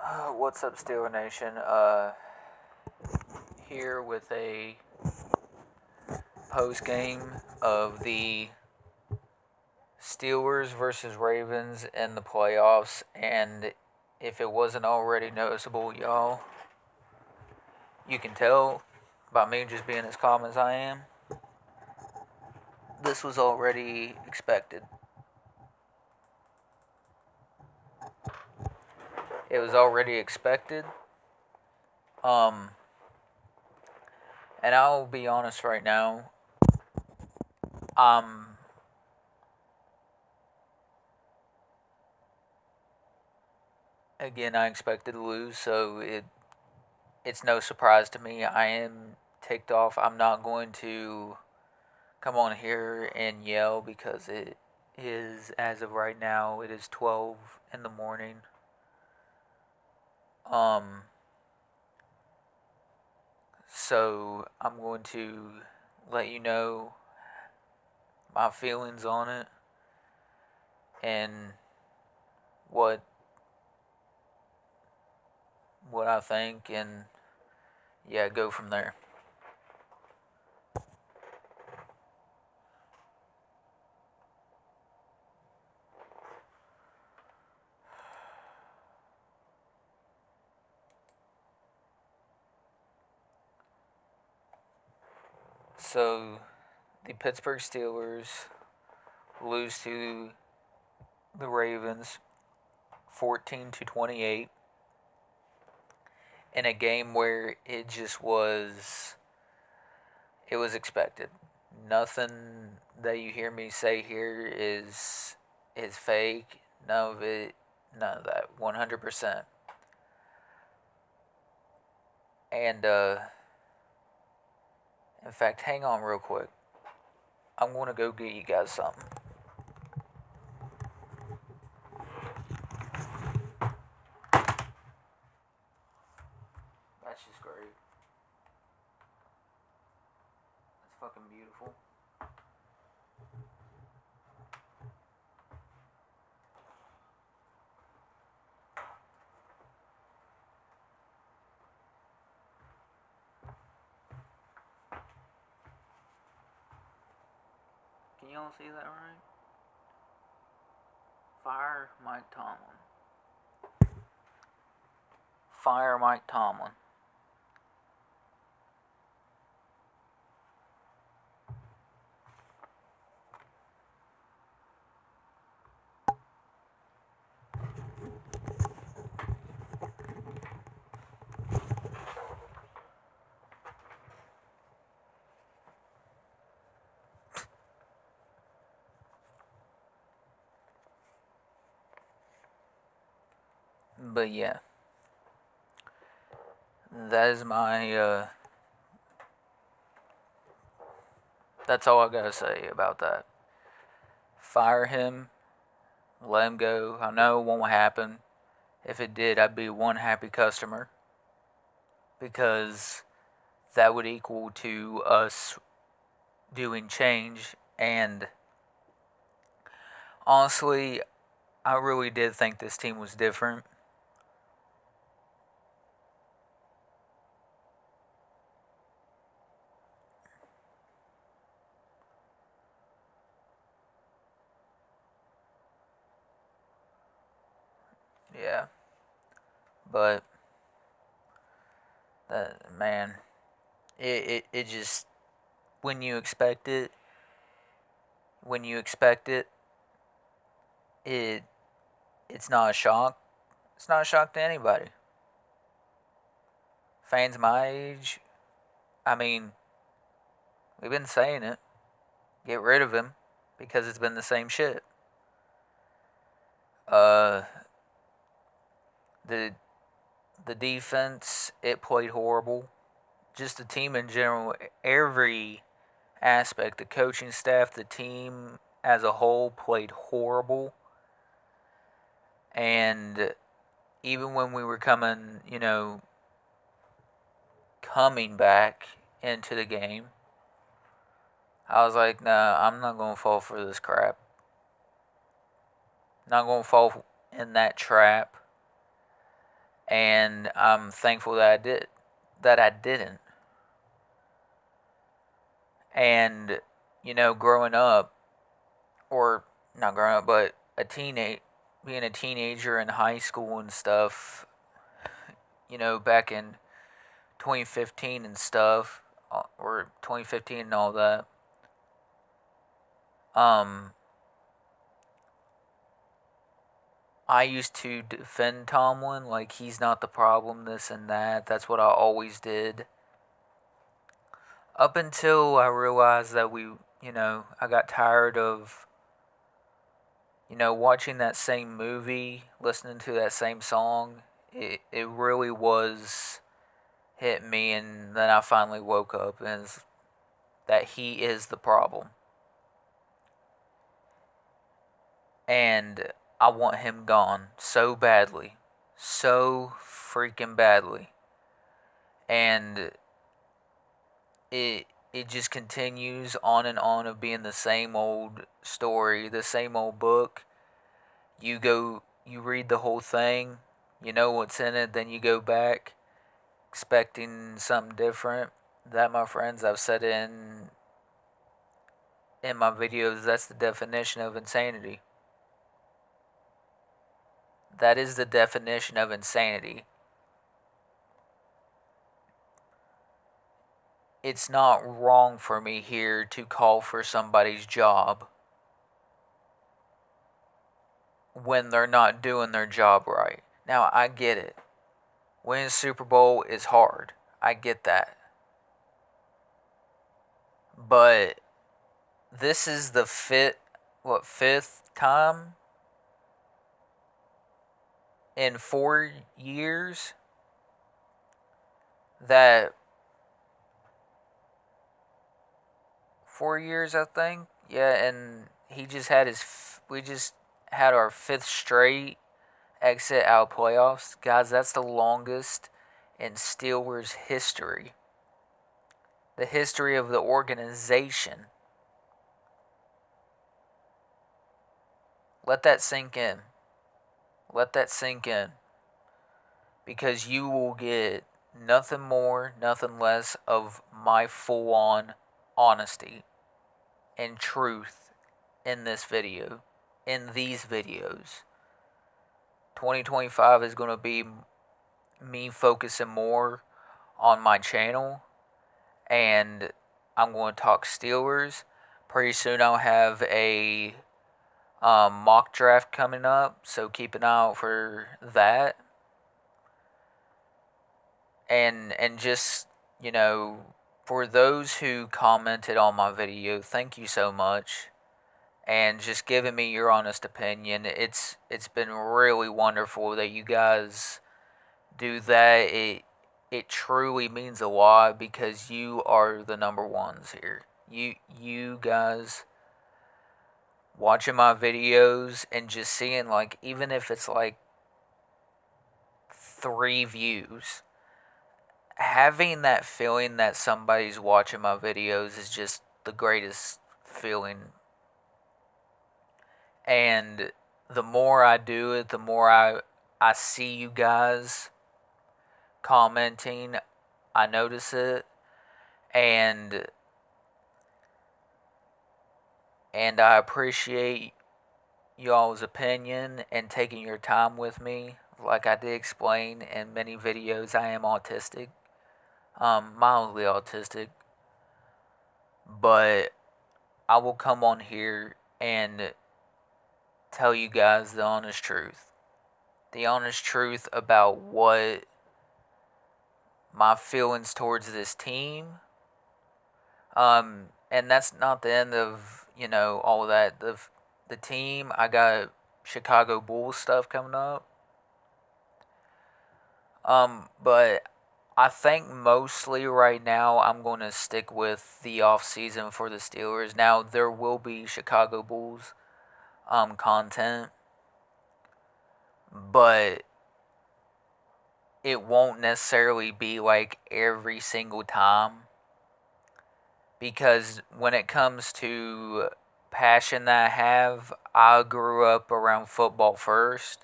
What's up, Steeler Nation? Here with a post game of the Steelers versus Ravens in the playoffs, and if it wasn't already noticeable, y'all, you can tell by me just being as calm as I am. This was already expected. It was already expected. Um, and I'll be honest right now. Um, again, I expected to lose, so it's no surprise to me. I am ticked off. I'm not going to come on here and yell because it is, as of right now, it is 12 in the morning. Um, so I'm going to let you know my feelings on it and what what I think, and yeah, go from there. So the Pittsburgh Steelers lose to the Ravens 14-28 in a game where it was expected. Nothing that you hear me say here is fake. None of that. 100%. And in fact, hang on real quick. I'm going to go get you guys something. That's just great. That's fucking beautiful. Can y'all see that right? Fire Mike Tomlin. Fire Mike Tomlin. But yeah, that is that's all I gotta say about that. Fire him, let him go. I know it won't happen. If it did, I'd be one happy customer because that would equal to us doing change. And honestly, I really did think this team was different. Yeah, but man, it just when you expect it, when you expect it, it it's not a shock. It's not a shock to anybody. Fans my age, I mean, we've been saying it. Get rid of him because it's been the same shit. Uh, the the defense, it played horrible. Just the team in general, every aspect, the coaching staff, the team as a whole played horrible. And even when we were coming back into the game, I was like, nah, I'm not going to fall for this crap. Not going to fall in that trap. and I'm thankful that I didn't. And growing up, or not growing up, but being a teenager in high school and stuff, back in 2015 and stuff, or 2015 and all that. Um, I used to defend Tomlin like he's not the problem, this and that. That's what I always did. Up until I realized that I got tired of, watching that same movie, listening to that same song. It really was hit me, and then I finally woke up and that he is the problem. And I want him gone so badly. So freaking badly. And it just continues on and on of being the same old story, the same old book. You read the whole thing, you know what's in it, then you go back expecting something different. That, my friends, I've said in my videos, that's the definition of insanity. That is the definition of insanity. It's not wrong for me here to call for somebody's job when they're not doing their job right. Now, I get it. Winning a Super Bowl is hard. I get that. But this is the fifth time in 4 years that 4 years, I think. Yeah, and we just had our fifth straight exit out playoffs. Guys, that's the longest in Steelers history. The history of the organization. Let that sink in. Let that sink in. Because you will get nothing more, nothing less of my full on honesty and truth in this video, in these videos. 2025 is going to be me focusing more on my channel, and I'm going to talk Steelers. Pretty soon I'll have a mock draft coming up, so keep an eye out for that. And just, for those who commented on my video, thank you so much. And just giving me your honest opinion. It's been really wonderful that you guys do that. It truly means a lot because you are the number ones here. You guys watching my videos and just seeing, like, even if it's like 3 views, having that feeling that somebody's watching my videos is just the greatest feeling. And the more I do it, the more I see you guys commenting, I notice it, and I appreciate y'all's opinion and taking your time with me. Like I did explain in many videos, I am autistic, mildly autistic, but I will come on here and tell you guys the honest truth. The honest truth about what my feelings towards this team. And that's not the end of, all of that. The team, I got Chicago Bulls stuff coming up. But I think mostly right now I'm going to stick with the off season for the Steelers. Now there will be Chicago Bulls content, but it won't necessarily be like every single time, because when it comes to passion that I have, I grew up around football first,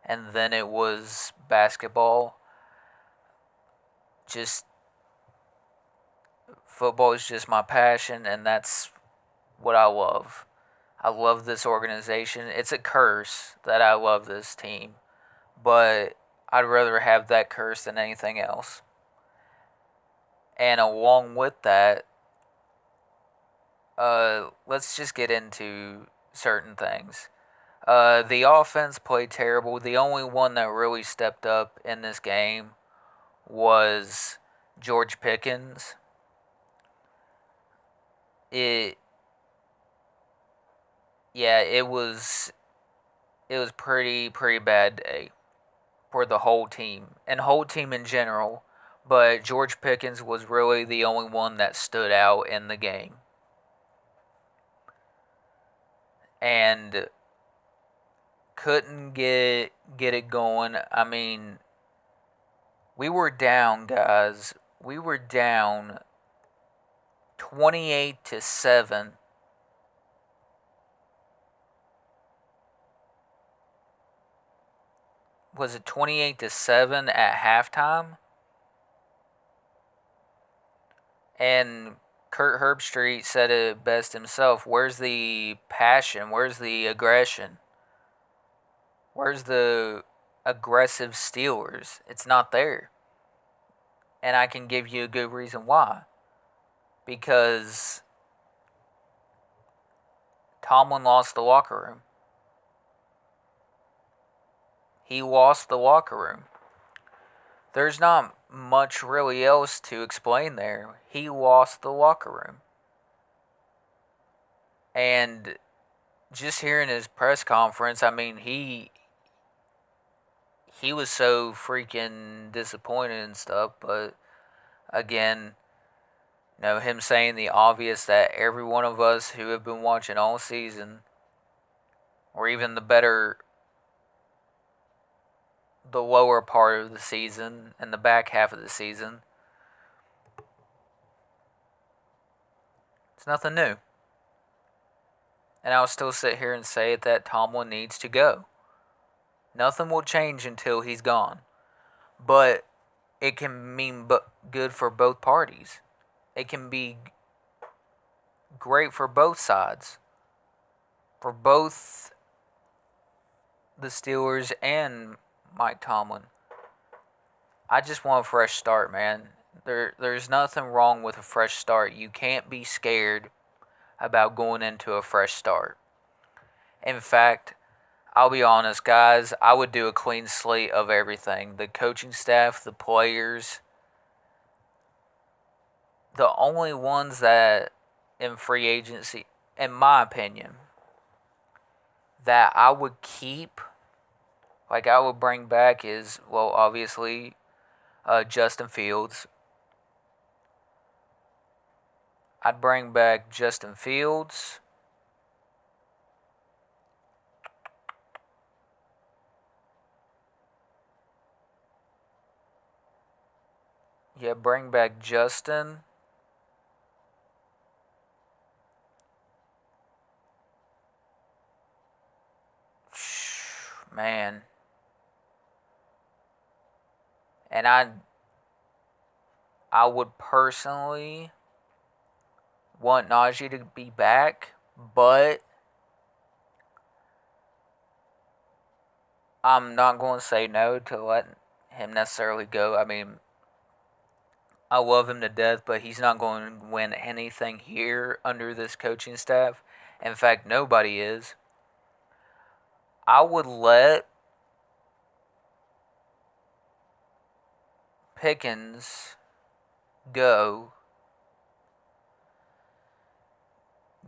and then it was basketball. Just football is just my passion, and that's what I love. I love this organization. It's a curse that I love this team, but I'd rather have that curse than anything else. And along with that, let's just get into certain things. The offense played terrible. The only one that really stepped up in this game was George Pickens. It yeah, it was pretty bad day for the whole team and whole team in general. But George Pickens was really the only one that stood out in the game. And couldn't get it going. I mean, we were down, guys. We were down 28-7. Was it 28-7 at halftime? And Kurt Herbstreit said it best himself. Where's the passion? Where's the aggression? Where's the aggressive Steelers? It's not there. And I can give you a good reason why. Because Tomlin lost the locker room. He lost the locker room. There's not much really else to explain there. He lost the locker room. And just hearing his press conference, I mean, he was so freaking disappointed and stuff, but again, him saying the obvious that every one of us who have been watching all season, or even the lower part of the season and the back half of the season, it's nothing new. And I'll still sit here and say that Tomlin needs to go. Nothing will change until he's gone. But it can mean good for both parties. It can be great for both sides. For both the Steelers and Mike Tomlin. I just want a fresh start, man. There's nothing wrong with a fresh start. You can't be scared about going into a fresh start. In fact, I'll be honest, guys, I would do a clean slate of everything. The coaching staff, the players. The only ones that in free agency, in my opinion, that I would keep, like I would bring back is, well, obviously, Justin Fields. I'd bring back Justin Fields. Yeah, bring back Justin. Man. And I would personally want Najee to be back, but I'm not going to say no to let him necessarily go. I mean, I love him to death, but he's not going to win anything here under this coaching staff. In fact, nobody is. I would let Pickens go,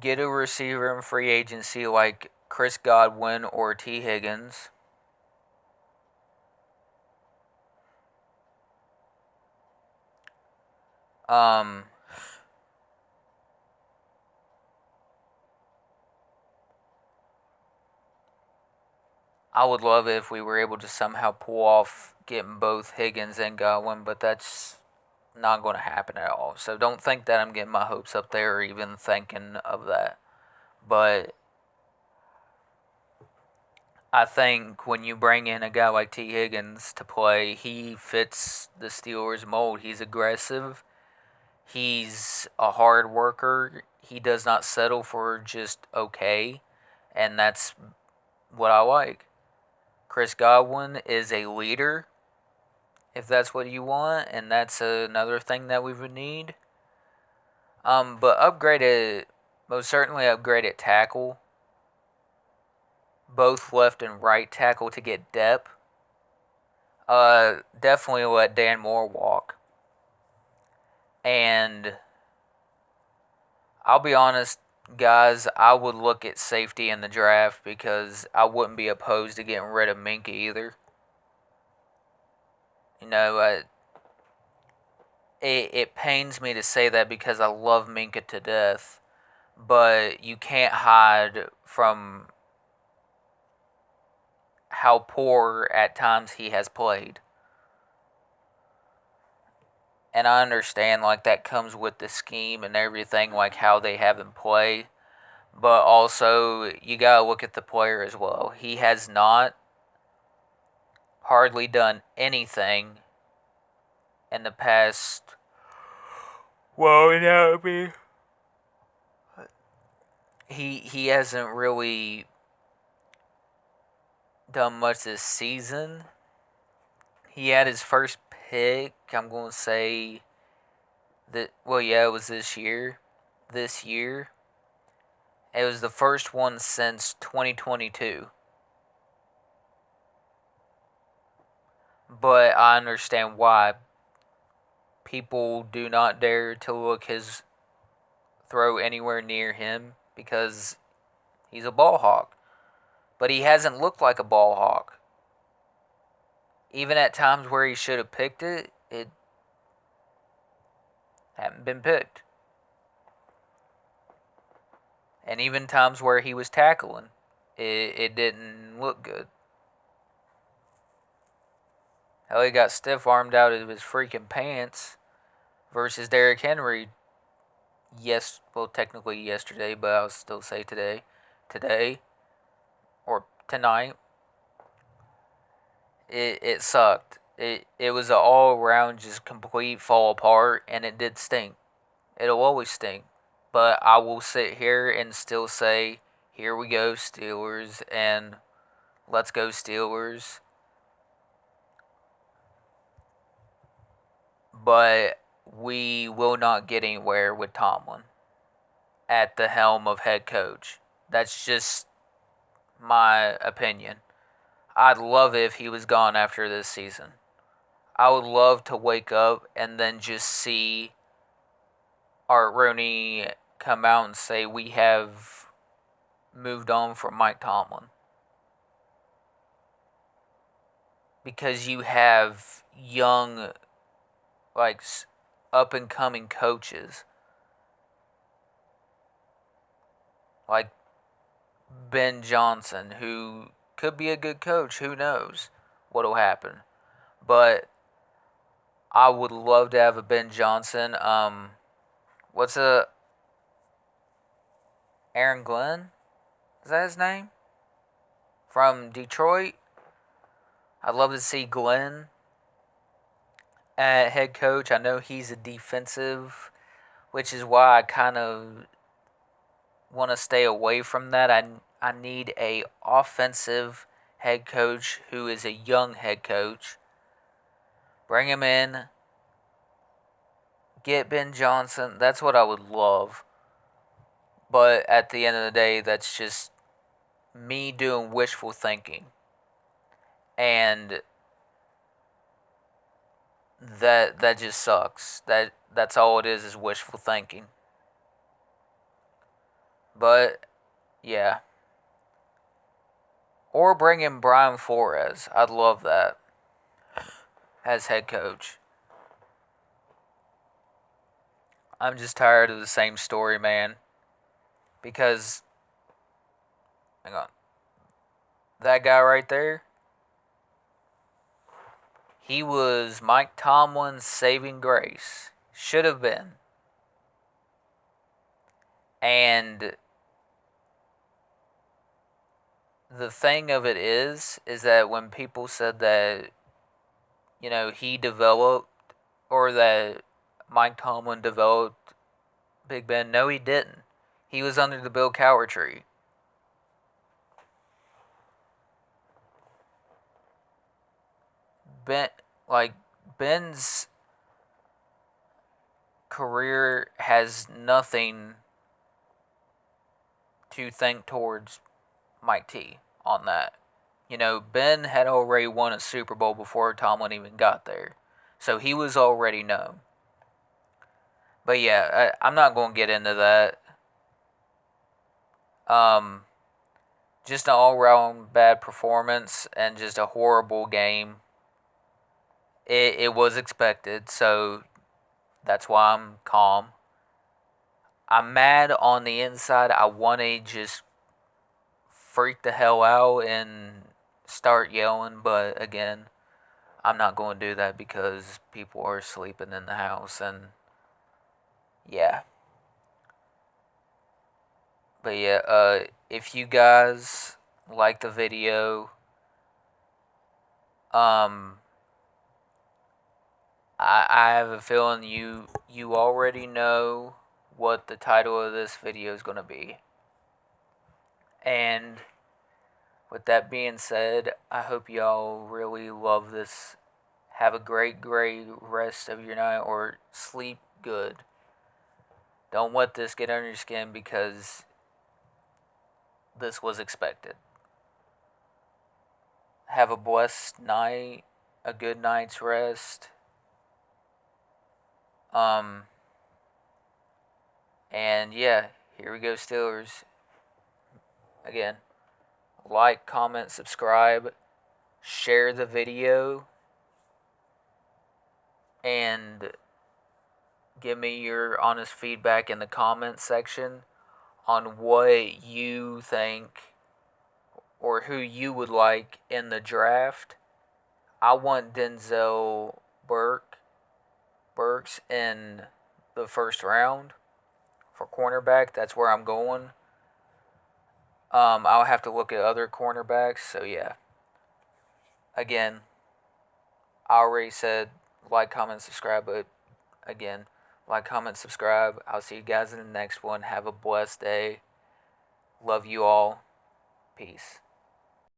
get a receiver in free agency like Chris Godwin or T. Higgins. I would love it if we were able to somehow pull off getting both Higgins and Godwin, but that's not going to happen at all. So don't think that I'm getting my hopes up there or even thinking of that. But I think when you bring in a guy like T. Higgins to play, he fits the Steelers' mold. He's aggressive. He's a hard worker. He does not settle for just okay, and that's what I like. Chris Godwin is a leader, if that's what you want, and that's another thing that we would need. But most certainly upgrade at tackle, both left and right tackle to get depth. Definitely let Dan Moore walk. And I'll be honest, guys, I would look at safety in the draft because I wouldn't be opposed to getting rid of Minka either. You know, it pains me to say that because I love Minka to death, but you can't hide from how poor at times he has played. And I understand, like, that comes with the scheme and everything, like how they have him play. But also, you gotta look at the player as well. He has not hardly done anything in the past. Well, that be. He hasn't really done much this season. He had his first pick. I'm gonna say that. Well, yeah, it was this year. This year, it was the first one since 2022. But I understand why people do not dare to look his throw anywhere near him because he's a ball hawk. But he hasn't looked like a ball hawk. Even at times where he should have picked it, it hadn't been picked. And even times where he was tackling, it didn't look good. Hell, he got stiff armed out of his freaking pants versus Derrick Henry. Yes, well, technically yesterday, but I'll still say today. Today, or tonight, it sucked. It was an all around just complete fall apart, and it did stink. It'll always stink. But I will sit here and still say, here we go, Steelers, and let's go, Steelers. But we will not get anywhere with Tomlin at the helm of head coach. That's just my opinion. I'd love it if he was gone after this season. I would love to wake up and then just see Art Rooney come out and say we have moved on from Mike Tomlin. Because you have young, like, up and coming coaches like Ben Johnson, who could be a good coach. Who knows what'll happen? But I would love to have a Ben Johnson. What's Aaron Glenn? Is that his name? From Detroit. I'd love to see Glenn at head coach. I know he's a defensive, which is why I kind of want to stay away from that. I need a offensive head coach who is a young head coach. Bring him in. Get Ben Johnson. That's what I would love. But at the end of the day, that's just me doing wishful thinking. And that just sucks. That's all it is wishful thinking. But yeah. Or bring in Brian Flores. I'd love that as head coach. I'm just tired of the same story, man. Because, hang on, that guy right there, he was Mike Tomlin's saving grace. Should have been. And the thing of it is that when people said that, he developed, or that Mike Tomlin developed Big Ben, no, he didn't. He was under the Bill Cowher tree. Ben, like, Ben's career has nothing to thank towards Mike T on that. Ben had already won a Super Bowl before Tomlin even got there. So he was already known. But yeah, I'm not going to get into that. Just an all-round bad performance and just a horrible game. It was expected, so that's why I'm calm. I'm mad on the inside. I want to just freak the hell out and start yelling, but again, I'm not going to do that because people are sleeping in the house, and yeah. But yeah, if you guys like the video, um, I have a feeling you already know what the title of this video is going to be. And with that being said, I hope y'all really love this. Have a great rest of your night, or sleep good. Don't let this get under your skin because this was expected. Have a blessed night, a good night's rest. And yeah, here we go, Steelers. Again, like, comment, subscribe, share the video, and give me your honest feedback in the comment section on what you think or who you would like in the draft. I want Denzel Burks in the first round for cornerback. That's where I'm going. I'll have to look at other cornerbacks. So yeah. Again, I already said like, comment, subscribe, but again, like, comment, subscribe. I'll see you guys in the next one. Have a blessed day. Love you all. Peace.